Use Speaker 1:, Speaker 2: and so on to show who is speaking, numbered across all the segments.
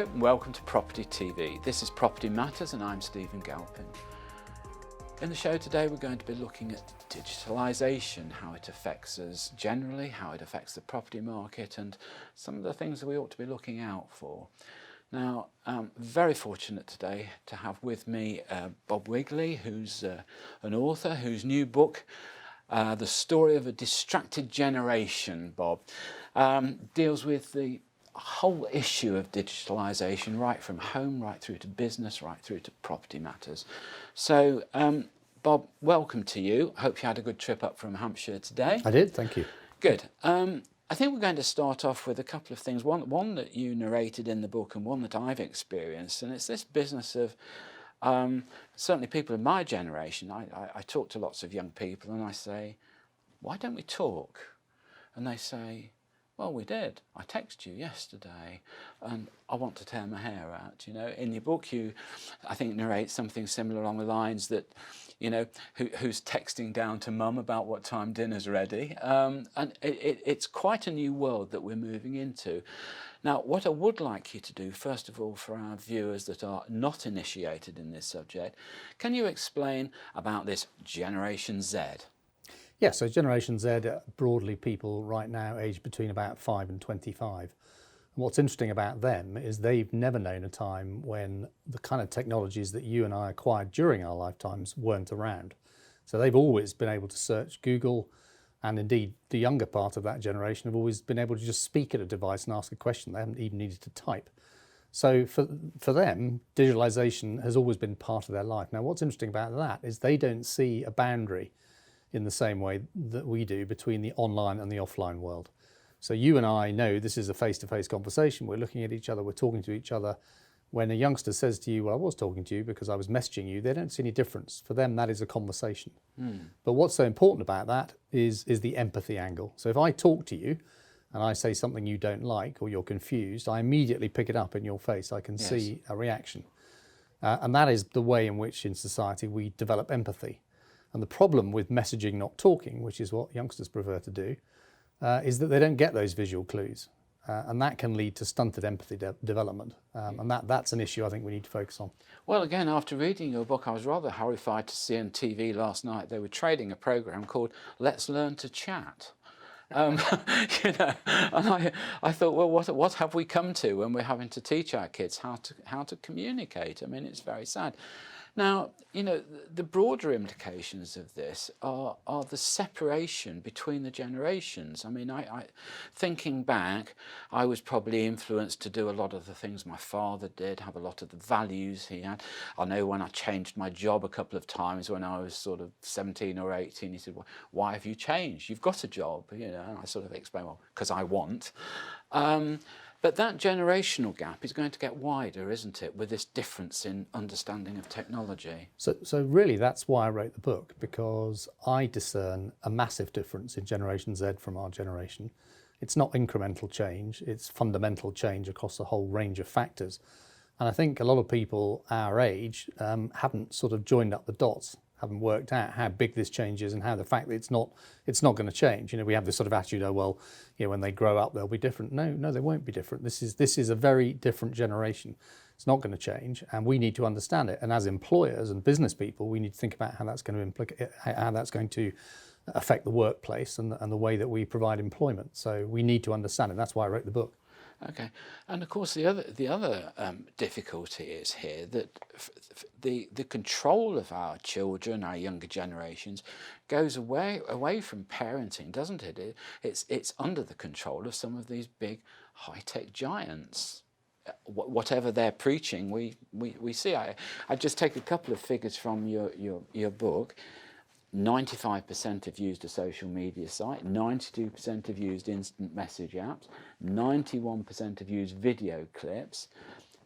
Speaker 1: Hello and welcome to Property TV. This is Property Matters and I'm Stephen Galpin. In the show today we're going to be looking at digitalisation, how it affects us generally, how it affects the property market and some of the things that we ought to be looking out for. Now, I'm very fortunate today to have with me Bob Wigley, who's an author whose new book, The Story of a Distracted Generation, Bob, deals with the whole issue of digitalisation, right from home, right through to business, right through to property matters. So, Bob, welcome to you. Hope you had a good trip up from Hampshire today.
Speaker 2: I did, thank you.
Speaker 1: Good. I think we're going to start off with a couple of things. One that you narrated in the book and one that I've experienced, and it's this business of certainly people of my generation. I talk to lots of young people and I say, why don't we talk? And they say, well, we did. I texted you yesterday and I want to tear my hair out. You know, in your book you, I think, narrate something similar along the lines that, you know, who's texting down to mum about what time dinner's ready. And it's quite a new world that we're moving into. Now, what I would like you to do, first of all, for our viewers that are not initiated in this subject, can you explain about this Generation Z?
Speaker 2: Yeah, so Generation Z, broadly people right now aged between about 5 and 25. And what's interesting about them is they've never known a time when the kind of technologies that you and I acquired during our lifetimes weren't around. So they've always been able to search Google, and indeed the younger part of that generation have always been able to just speak at a device and ask a question. They haven't even needed to type. So for them, digitalization has always been part of their life. Now, what's interesting about that is they don't see a boundary in the same way that we do between the online and the offline world. So you and I know this is a face-to-face conversation. We're looking at each other, we're talking to each other. When a youngster says to you, well, I was talking to you because I was messaging you, they don't see any difference. For them, that is a conversation. But what's so important about that is the empathy angle. So if I talk to you and I say something you don't like or you're confused, I immediately pick it up in your face. I can see a reaction. And that is the way in which in society we develop empathy. And the problem with messaging, not talking, which is what youngsters prefer to do, is that they don't get those visual clues. And that can lead to stunted empathy development. And that's an issue I think we need to focus on.
Speaker 1: Well, again, after reading your book, I was rather horrified to see on TV last night they were trading a programme called Let's Learn to Chat. You know, and I thought, well, what have we come to when we're having to teach our kids how to communicate? I mean, it's very sad. Now, you know, the broader implications of this are the separation between the generations. I mean, thinking back, I was probably influenced to do a lot of the things my father did, have a lot of the values he had. I know when I changed my job a couple of times when I was sort of 17 or 18, he said, well, why have you changed? You've got a job, you know, and I sort of explained, well, because I want. But that generational gap is going to get wider, isn't it, with this difference in understanding of technology?
Speaker 2: So really that's why I wrote the book, because I discern a massive difference in Generation Z from our generation. It's not incremental change, it's fundamental change across a whole range of factors. And I think a lot of people our age haven't sort of joined up the dots, haven't worked out how big this change is and how the fact that it's not going to change. You know, we have this sort of attitude, oh well, you know, when they grow up they'll be different. No, they won't be different. This is a very different generation. It's not going to change, and we need to understand it. And as employers and business people, we need to think about how that's going to affect the workplace and the way that we provide employment. So we need to understand it. That's why I wrote the book.
Speaker 1: Okay, and of course the other difficulty is here that the control of our children, our younger generations, goes away from parenting, doesn't it? It's under the control of some of these big high-tech giants. Whatever they're preaching, we see. I just take a couple of figures from your book. 95% have used a social media site, 92% have used instant message apps, 91% have used video clips,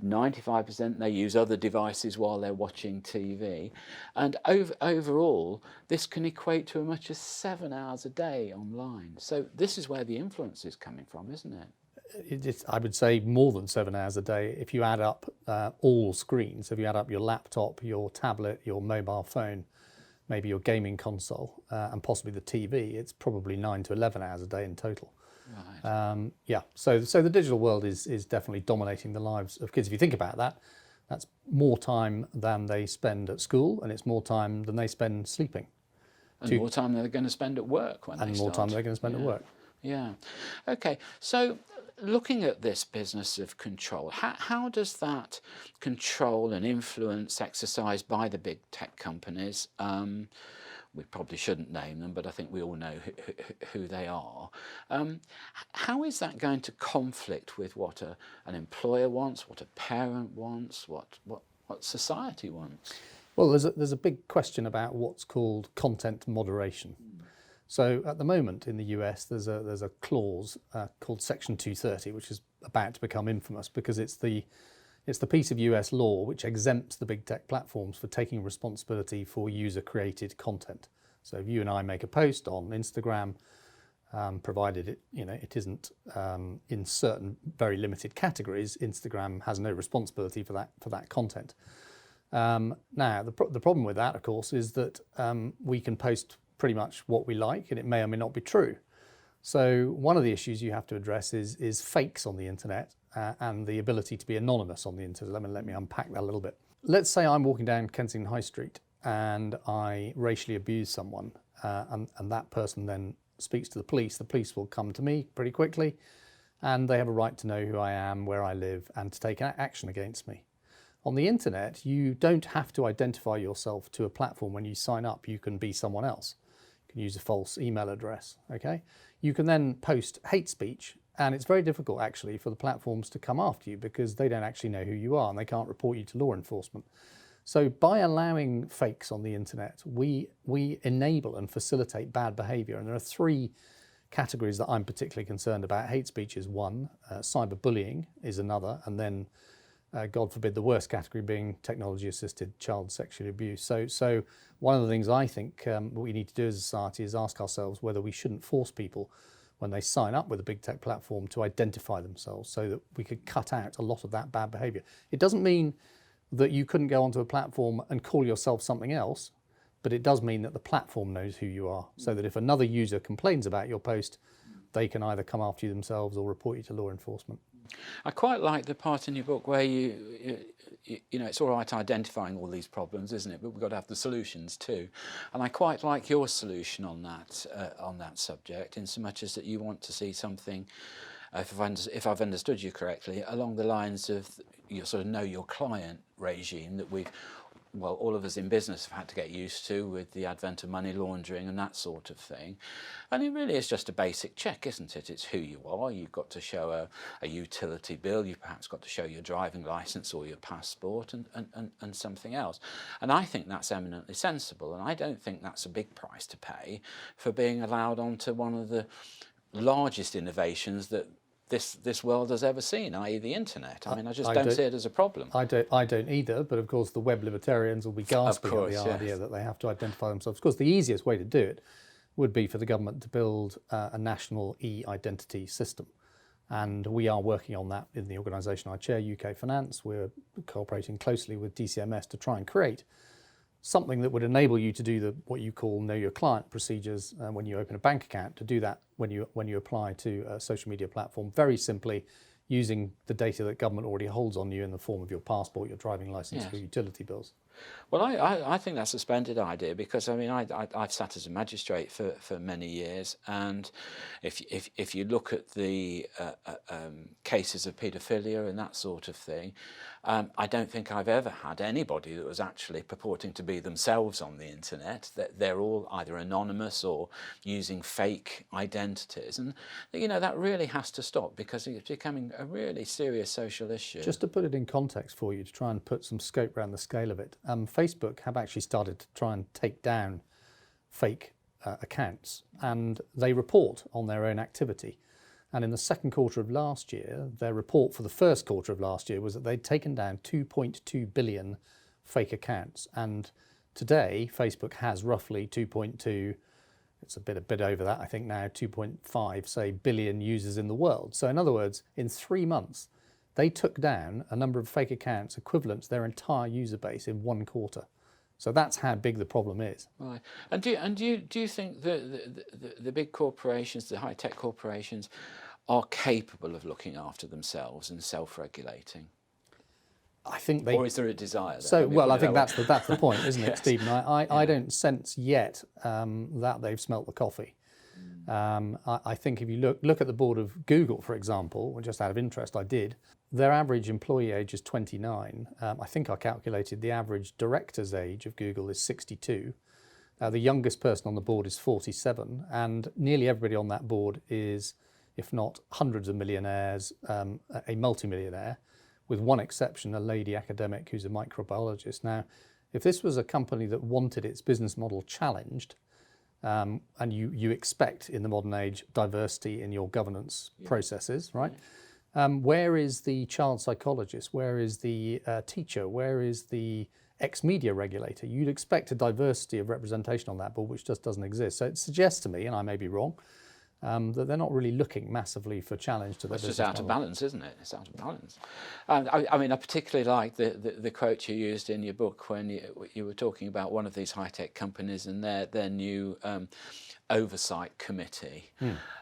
Speaker 1: 95% they use other devices while they're watching TV, and overall this can equate to as much as 7 hours a day online. So this is where the influence is coming from, isn't it?
Speaker 2: I would say more than 7 hours a day if you add up all screens. If you add up your laptop, your tablet, your mobile phone, maybe your gaming console, and possibly the TV, it's probably 9 to 11 hours a day in total.
Speaker 1: Right.
Speaker 2: Yeah, so the digital world is definitely dominating the lives of kids. If you think about that, that's more time than they spend at school, and it's more time than they spend sleeping.
Speaker 1: And more time they're going to spend at work when they start.
Speaker 2: And more time they're going to spend at work.
Speaker 1: Yeah. Okay. So looking at this business of control, how does that control and influence exercised by the big tech companies, we probably shouldn't name them, but I think we all know who they are. How is that going to conflict with what an employer wants, what a parent wants, what society wants?
Speaker 2: Well, there's a big question about what's called content moderation. So at the moment in the US, there's a clause called Section 230, which is about to become infamous because it's the piece of US law which exempts the big tech platforms for taking responsibility for user-created content. So if you and I make a post on Instagram, provided it isn't in certain very limited categories, Instagram has no responsibility for that content. Now the problem with that, of course, is that we can post pretty much what we like, and it may or may not be true. So one of the issues you have to address is fakes on the internet and the ability to be anonymous on the internet. Let me unpack that a little bit. Let's say I'm walking down Kensington High Street and I racially abuse someone, and that person then speaks to the police. The police will come to me pretty quickly, and they have a right to know who I am, where I live, and to take action against me. On the internet, you don't have to identify yourself to a platform. When you sign up, you can be someone else. You can use a false email address, okay? You can then post hate speech, and it's very difficult actually for the platforms to come after you because they don't actually know who you are and they can't report you to law enforcement. So by allowing fakes on the internet, we enable and facilitate bad behavior. And there are three categories that I'm particularly concerned about. Hate speach is one, cyberbullying is another, and then God forbid, the worst category being technology-assisted child sexual abuse. So one of the things I think what we need to do as a society is ask ourselves whether we shouldn't force people when they sign up with a big tech platform to identify themselves so that we could cut out a lot of that bad behavior. It doesn't mean that you couldn't go onto a platform and call yourself something else, but it does mean that the platform knows who you are, so that if another user complains about your post, they can either come after you themselves or report you to law enforcement.
Speaker 1: I quite like the part in your book where you know, it's all right identifying all these problems, isn't it? But we've got to have the solutions too. And I quite like your solution on that subject, in so much as that you want to see something, if I've understood you correctly, along the lines of your sort of know your client regime that all of us in business have had to get used to with the advent of money laundering and that sort of thing. And it really is just a basic check, isn't it? It's who you are. You've got to show a utility bill. You've perhaps got to show your driving licence or your passport and something else. And I think that's eminently sensible. And I don't think that's a big price to pay for being allowed onto one of the largest innovations that this world has ever seen, i.e. the internet. I mean, I just don't see it as a problem.
Speaker 2: I don't either, but of course the web libertarians will be gasping at the idea that they have to identify themselves. Of course, the easiest way to do it would be for the government to build a national e-identity system. And we are working on that in the organisation I chair, UK Finance. We're cooperating closely with DCMS to try and create something that would enable you to do what you call know your client procedures when you open a bank account, to do that when you apply to a social media platform, very simply using the data that government already holds on you in the form of your passport, your driving licence, your utility bills.
Speaker 1: Well, I think that's a splendid idea, because I mean I've sat as a magistrate for many years, and if you look at the cases of paedophilia and that sort of thing, I don't think I've ever had anybody that was actually purporting to be themselves on the internet. They're all either anonymous or using fake identities, and you know that really has to stop, because it's becoming a really serious social issue.
Speaker 2: Just to put it in context for you, to try and put some scope around the scale of it, Facebook have actually started to try and take down fake accounts, and they report on their own activity. And in the second quarter of last year, their report for the first quarter of last year was that they'd taken down 2.2 billion fake accounts. And today, Facebook has roughly 2.2, it's a bit over that, I think now, 2.5, say, billion users in the world. So in other words, in 3 months, they took down a number of fake accounts equivalent to their entire user base in 1 quarter. So that's how big the problem is.
Speaker 1: Right. And do you think that the big corporations, the high-tech corporations, are capable of looking after themselves and self-regulating?
Speaker 2: I think they.
Speaker 1: Or is there a desire?
Speaker 2: So, well, I think that's the point, isn't it,
Speaker 1: Yes.
Speaker 2: Stephen? I don't sense yet that they've smelt the coffee. I think if you look at the board of Google, for example, just out of interest, I did. Their average employee age is 29. I think I calculated the average director's age of Google is 62. The youngest person on the board is 47, and nearly everybody on that board is, if not hundreds of millionaires, a multimillionaire, with one exception, a lady academic who's a microbiologist. Now, if this was a company that wanted its business model challenged, and you expect in the modern age diversity in your governance processes, right? Where is the child psychologist? Where is the teacher? Where is the ex-media regulator? You'd expect a diversity of representation on that board, which just doesn't exist. So it suggests to me, and I may be wrong, that they're not really looking massively for challenge to their business model.
Speaker 1: It's just out of balance, isn't it? It's out of balance. I mean, I particularly like the quote you used in your book when you were talking about one of these high-tech companies and their new oversight committee.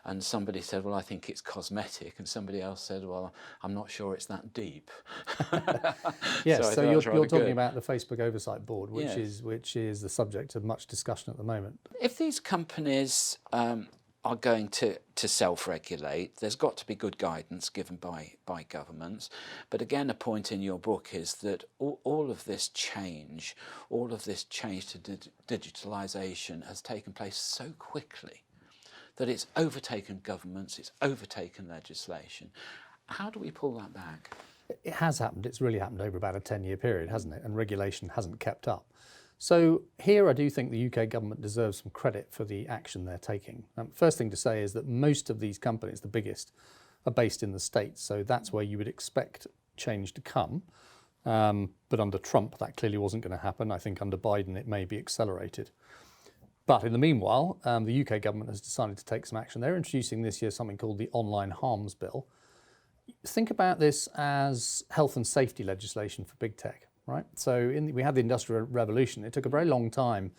Speaker 1: And somebody said, well, I think it's cosmetic. And somebody else said, well, I'm not sure it's that deep.
Speaker 2: Yes, so you're talking
Speaker 1: good.
Speaker 2: about the Facebook Oversight Board, which
Speaker 1: Yes.
Speaker 2: which is the subject of much discussion at the moment.
Speaker 1: If these companies are going to self-regulate, there's got to be good guidance given by governments. But again, a point in your book is that all of this change to digitalisation has taken place so quickly that it's overtaken governments, it's overtaken legislation. How do we pull that back?
Speaker 2: It has happened. It's really happened over about a 10-year period, hasn't it? And regulation hasn't kept up. So here I do think the UK government deserves some credit for the action they're taking. First thing to say is that most of these companies, the biggest, are based in the States. So that's where you would expect change to come. But under Trump, that clearly wasn't going to happen. I think under Biden, it may be accelerated. But in the meanwhile, the UK government has decided to take some action. They're introducing this year something called the Online Harms Bill. Think about this as health and safety legislation for big tech. Right? So we had the Industrial Revolution. It took a very long time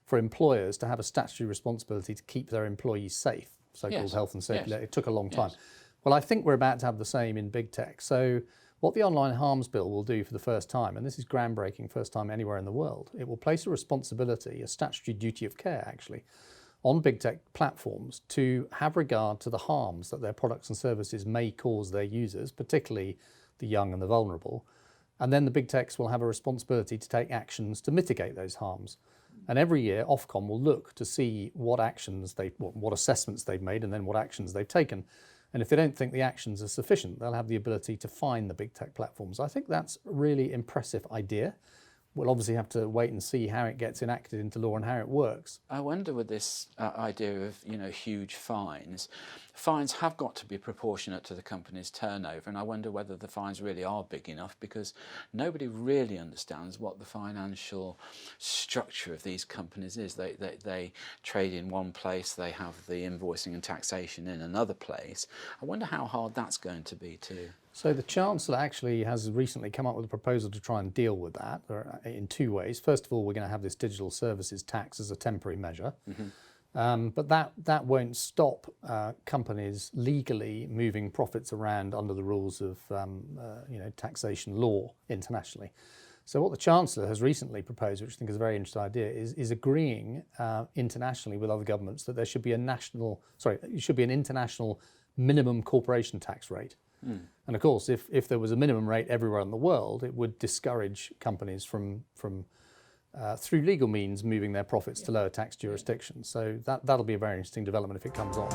Speaker 2: for employers to have a statutory responsibility to keep their employees safe, so-called health and safety. Yes. It took a long time. Yes. Well, I think we're about to have the same in big tech. So what the Online Harms Bill will do for the first time, and this is groundbreaking, first time anywhere in the world, it will place a responsibility, a statutory duty of care actually, on big tech platforms to have regard to the harms that their products and services may cause their users, particularly the young and the vulnerable. And then the big techs will have a responsibility to take actions to mitigate those harms. And every year, Ofcom will look to see what assessments they've made and then what actions they've taken. And if they don't think the actions are sufficient, they'll have the ability to fine the big tech platforms. I think that's a really impressive idea. We'll obviously have to wait and see how it gets enacted into law and how it works.
Speaker 1: I wonder with this idea of huge fines have got to be proportionate to the company's turnover, and I wonder whether the fines really are big enough, because nobody really understands what the financial structure of these companies is. They trade in one place, they have the invoicing and taxation in another place. I wonder how hard that's going to be too.
Speaker 2: So the Chancellor actually has recently come up with a proposal to try and deal with that in two ways. First of all, we're going to have this digital services tax as a temporary measure. But that won't stop companies legally moving profits around under the rules of taxation law internationally. So what the Chancellor has recently proposed, which I think is a very interesting idea, is agreeing internationally with other governments that there should be an international minimum corporation tax rate. And of course, if there was a minimum rate everywhere in the world, it would discourage companies from through legal means moving their profits to lower tax jurisdictions. So that'll be a very interesting development if it comes on.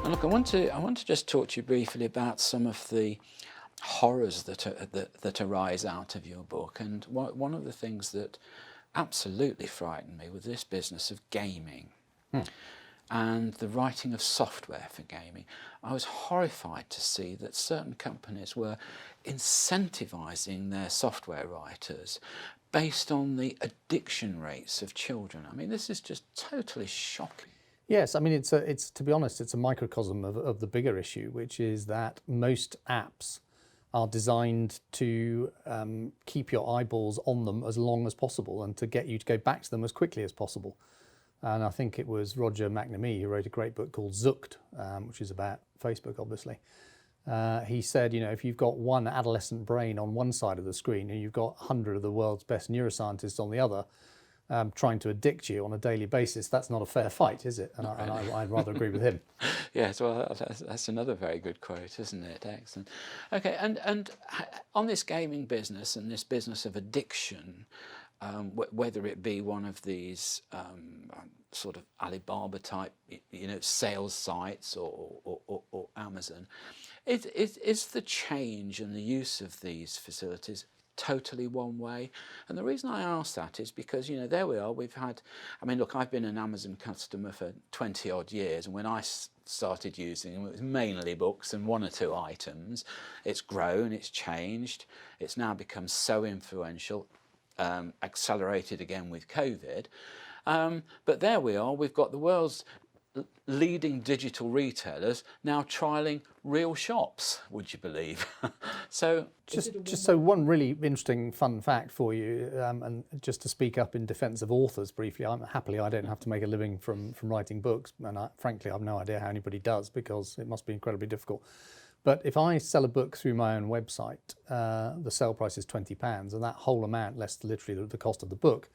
Speaker 1: And look, I want to just talk to you briefly about some of the horrors that arise out of your book. And one of the things that absolutely frightened me was this business of gaming. and the writing of software for gaming, I was horrified to see that certain companies were incentivizing their software writers based on the addiction rates of children. I mean, this is just totally shocking.
Speaker 2: Yes, I mean, it's to be honest, it's a microcosm of the bigger issue, which is that most apps are designed to keep your eyeballs on them as long as possible and to get you to go back to them as quickly as possible. And I think it was Roger McNamee who wrote a great book called Zooked, which is about Facebook, obviously. He said, you know, if you've got one adolescent brain on one side of the screen and you've got 100 of the world's best neuroscientists on the other, trying to addict you on a daily basis, that's not a fair fight, is it? And I'd rather agree with him.
Speaker 1: Yes, well, that's another very good quote, isn't it? Excellent. Okay, and on this gaming business and this business of addiction, whether it be one of these sort of Alibaba type, you know, sales sites or Amazon, is the change and the use of these facilities totally one way? And the reason I ask that is because, you know, there we are, we've had, I mean, look, I've been an Amazon customer for 20 odd years, and when I started using them, it was mainly books and one or two items. It's grown, it's changed, it's now become so influential, accelerated again with COVID. But there we are, we've got the world's leading digital retailers now trialling real shops, would you believe? So
Speaker 2: just so one really interesting fun fact for you, and just to speak up in defence of authors briefly, I don't have to make a living from writing books, and frankly I've no idea how anybody does, because it must be incredibly difficult. But if I sell a book through my own website, the sale price is £20, and that whole amount, less literally the cost of the book,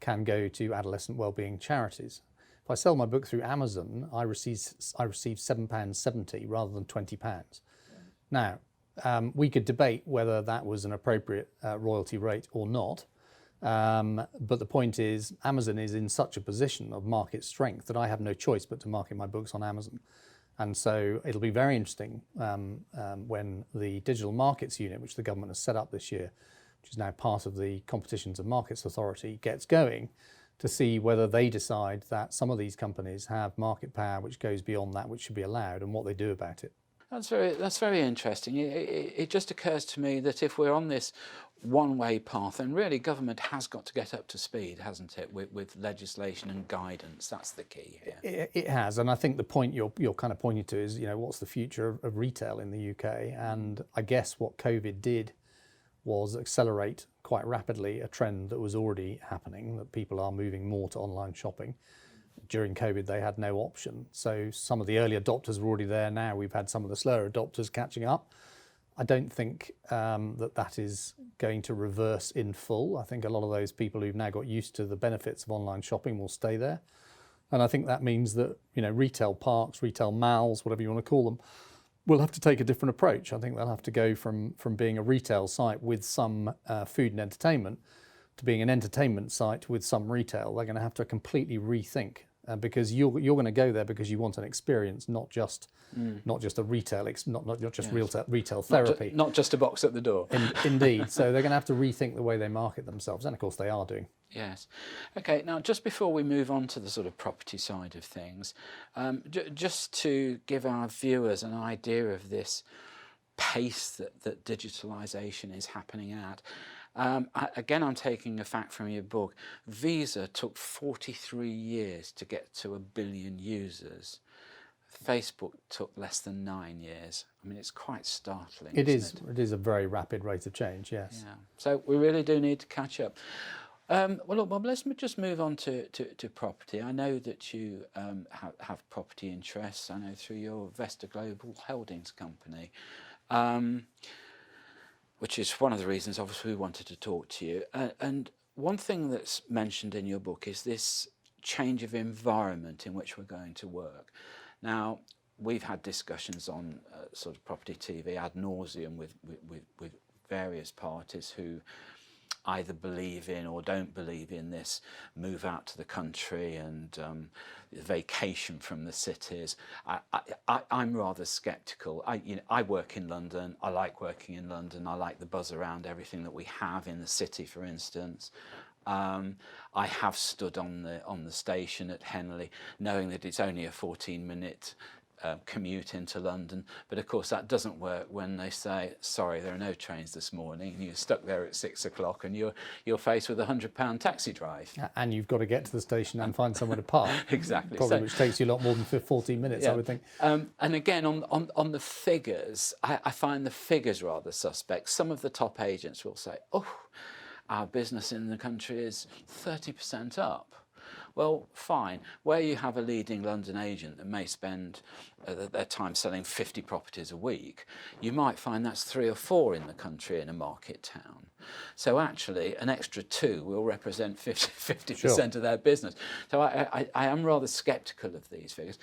Speaker 2: can go to adolescent wellbeing charities. If I sell my book through Amazon, I receive £7.70 rather than £20. Now, we could debate whether that was an appropriate royalty rate or not, but the point is, Amazon is in such a position of market strength that I have no choice but to market my books on Amazon. And so it'll be very interesting when the Digital Markets Unit, which the government has set up this year, which is now part of the Competitions and Markets Authority, gets going, to see whether they decide that some of these companies have market power which goes beyond that which should be allowed, and what they do about it.
Speaker 1: That's very interesting. It just occurs to me that if we're on this one-way path, then really government has got to get up to speed, hasn't it, with legislation and guidance. That's the key here.
Speaker 2: It has, and I think the point you're kind of pointing to is, you know, what's the future of retail in the UK? And I guess what COVID did was accelerate quite rapidly a trend that was already happening, that people are moving more to online shopping. During COVID, they had no option. So some of the early adopters were already there. Now we've had some of the slower adopters catching up. I don't think that is going to reverse in full. I think a lot of those people who've now got used to the benefits of online shopping will stay there. And I think that means that, you know, retail parks, retail malls, whatever you want to call them, will have to take a different approach. I think they'll have to go from being a retail site with some food and entertainment to being an entertainment site with some retail. They're going to have to completely rethink, because you're going to go there because you want an experience, not just a retail, not just retail therapy.
Speaker 1: Not just a box at the door.
Speaker 2: Indeed. So they're going to have to rethink the way they market themselves, and of course they are doing.
Speaker 1: Yes. Okay, now just before we move on to the sort of property side of things, just to give our viewers an idea of this pace that digitalisation is happening at. Again, I'm taking a fact from your book. Visa took 43 years to get to 1 billion users. Facebook took less than 9 years. I mean, it's quite startling.
Speaker 2: It is a very rapid rate of change, yes.
Speaker 1: Yeah. So we really do need to catch up. Well, look, Bob, let's just move on to property. I know that you have property interests, I know through your Vesta Global Holdings company, which is one of the reasons, obviously, we wanted to talk to you. And one thing that's mentioned in your book is this change of environment in which we're going to work. Now, we've had discussions on sort of property TV ad nauseum with various parties who either believe in or don't believe in this move out to the country and vacation from the cities. I'm rather sceptical. I work in London. I like working in London. I like the buzz around everything that we have in the city, for instance. I have stood on the station at Henley, knowing that it's only a 14-minute commute into London, but of course that doesn't work when they say, sorry, there are no trains this morning, and you're stuck there at 6 o'clock, and you're faced with a £100 taxi drive.
Speaker 2: And you've got to get to the station and find somewhere to park.
Speaker 1: Exactly.
Speaker 2: Probably,
Speaker 1: So,
Speaker 2: which takes you a lot more than 14 minutes,
Speaker 1: yeah.
Speaker 2: I would think.
Speaker 1: And again, on the figures, I find the figures rather suspect. Some of the top agents will say, oh, our business in the country is 30% up. Well, fine. Where you have a leading London agent that may spend their time selling 50 properties a week, you might find that's 3 or 4 in the country in a market town. So actually, an extra 2 will represent 50%
Speaker 2: Sure.
Speaker 1: of their business. So I am rather sceptical of these figures.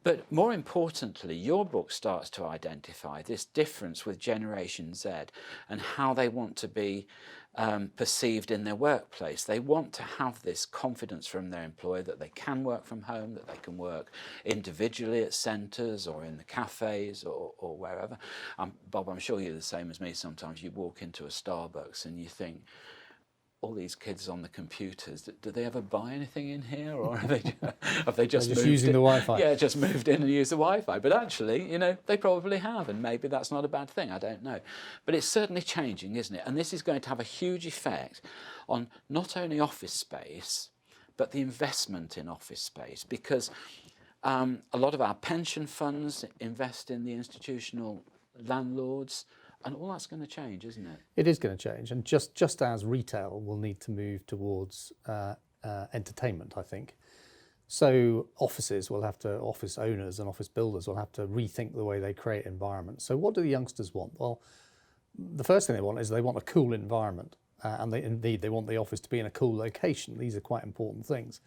Speaker 1: But more importantly, your book starts to identify this difference with Generation Z and how they want to be perceived in their workplace. They want to have this confidence from their employer that they can work from home, that they can work individually at centres or in the cafes or wherever. Bob, I'm sure you're the same as me. Sometimes you walk into a Starbucks and you think, all these kids on the computers, do they ever buy anything in here, or have they just moved
Speaker 2: using the Wi-Fi?
Speaker 1: Yeah, just moved in and used the Wi-Fi. But actually, you know, they probably have, and maybe that's not a bad thing. I don't know, but it's certainly changing, isn't it? And this is going to have a huge effect on not only office space, but the investment in office space, because a lot of our pension funds invest in the institutional landlords. And all that's going to change, isn't it?
Speaker 2: It is going to change, and just as retail will need to move towards entertainment, I think. So office owners and office builders will have to rethink the way they create environments. So what do the youngsters want? Well, the first thing they want is they want a cool environment, and they want the office to be in a cool location. These are quite important things.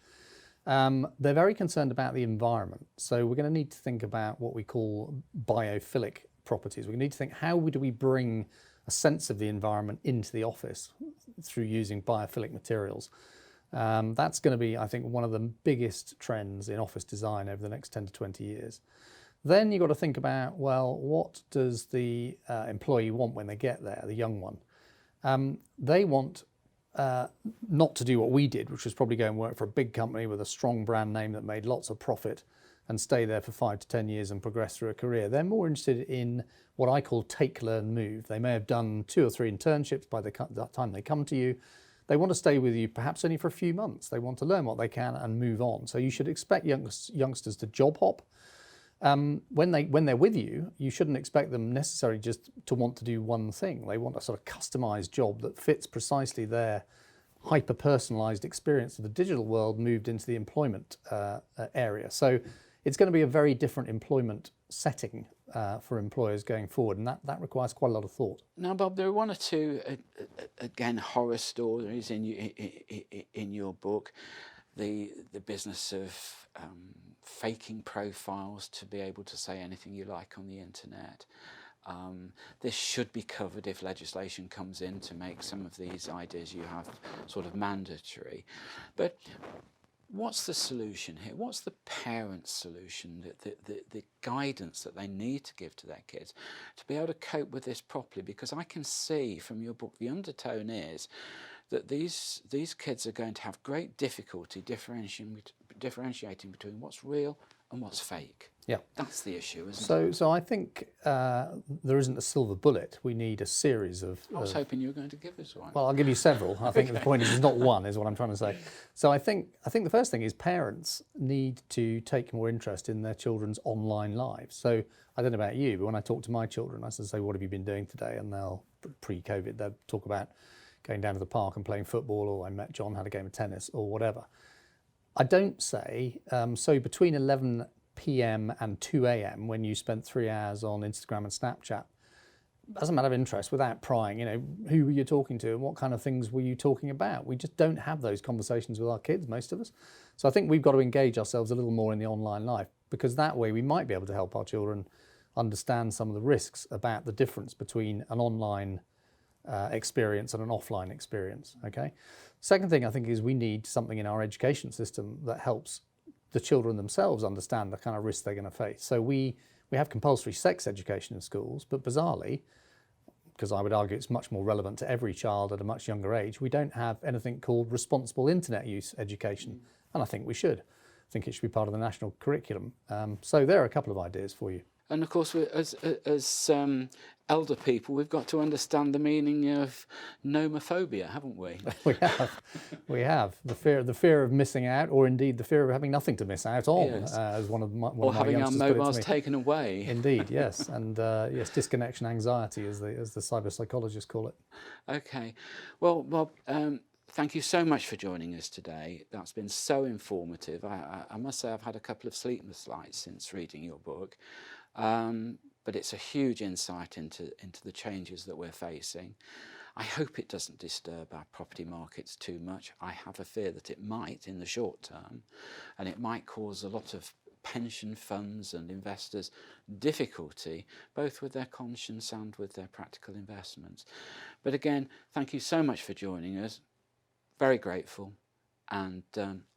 Speaker 2: They're very concerned about the environment. So we're going to need to think about what we call biophilic properties. We need to think, how do we bring a sense of the environment into the office through using biophilic materials? That's going to be, I think, one of the biggest trends in office design over the next 10 to 20 years. Then you've got to think about, well, what does the employee want when they get there, the young one? They want not to do what we did, which was probably go and work for a big company with a strong brand name that made lots of profit and stay there for 5 to 10 years and progress through a career. They're more interested in what I call take, learn, move. They may have done 2 or 3 internships by the time they come to you. They want to stay with you perhaps only for a few months. They want to learn what they can and move on. So you should expect youngsters to job hop. When they're with you, you shouldn't expect them necessarily just to want to do one thing. They want a sort of customized job that fits precisely their hyper-personalized experience of the digital world moved into the employment area. So it's going to be a very different employment setting for employers going forward, and that requires quite a lot of thought.
Speaker 1: Now, Bob, there are 1 or 2, again, horror stories in your book. The business of faking profiles to be able to say anything you like on the internet. This should be covered if legislation comes in to make some of these ideas you have sort of mandatory. But what's the solution here? What's the parent's solution, the guidance that they need to give to their kids to be able to cope with this properly? Because I can see from your book the undertone is that these kids are going to have great difficulty differentiating between what's real and what's fake.
Speaker 2: Yeah,
Speaker 1: that's the issue, isn't it?
Speaker 2: So I think there isn't a silver bullet. We need a series of.
Speaker 1: I was hoping you were going to give us one.
Speaker 2: Well, I'll give you several. I think the point is not one, is what I'm trying to say. So I think the first thing is parents need to take more interest in their children's online lives. So I don't know about you, but when I talk to my children, I say, "What have you been doing today?" And they'll, pre-COVID, they'll talk about going down to the park and playing football, or I met John, had a game of tennis, or whatever. I don't say, so between 11 p.m. and 2 a.m. when you spent 3 hours on Instagram and Snapchat, as a matter of interest, without prying, who were you talking to and what kind of things were you talking about? We just don't have those conversations with our kids, most of us. So I think we've got to engage ourselves a little more in the online life, because that way we might be able to help our children understand some of the risks about the difference between an online experience and an offline experience, okay? Second thing I think is we need something in our education system that helps the children themselves understand the kind of risks they're going to face. So we have compulsory sex education in schools, but bizarrely, because I would argue it's much more relevant to every child at a much younger age, we don't have anything called responsible internet use education. And I think we should. I think it should be part of the national curriculum. So there are a couple of ideas for you.
Speaker 1: And of course, as elder people, we've got to understand the meaning of nomophobia, haven't we?
Speaker 2: We have the fear of missing out, or indeed the fear of having nothing to miss out on,
Speaker 1: Yes.
Speaker 2: As one of my
Speaker 1: Or having our
Speaker 2: youngsters put it to
Speaker 1: mobiles
Speaker 2: me.
Speaker 1: taken away.
Speaker 2: Indeed, yes, and yes, disconnection anxiety, as the cyber psychologists call it.
Speaker 1: Okay. Well, Bob, thank you so much for joining us today. That's been so informative. I must say I've had a couple of sleepless nights since reading your book. But it's a huge insight into the changes that we're facing. I hope it doesn't disturb our property markets too much. I have a fear that it might in the short term, and it might cause a lot of pension funds and investors difficulty, both with their conscience and with their practical investments. But again, thank you so much for joining us. Very grateful. And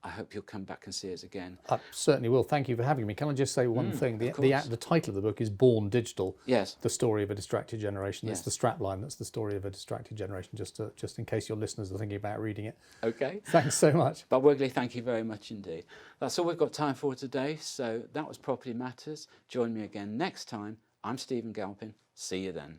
Speaker 1: I hope you'll come back and see us again.
Speaker 2: I certainly will. Thank you for having me. Can I just say one thing? The title of the book is Born Digital.
Speaker 1: Yes.
Speaker 2: The Story of a Distracted Generation. That's
Speaker 1: Yes.
Speaker 2: the strapline. That's the story of a distracted generation, just in case your listeners are thinking about reading it.
Speaker 1: Okay.
Speaker 2: Thanks so much.
Speaker 1: Bob Wigley, thank you very much indeed. That's all we've got time for today. So that was Property Matters. Join me again next time. I'm Stephen Galpin. See you then.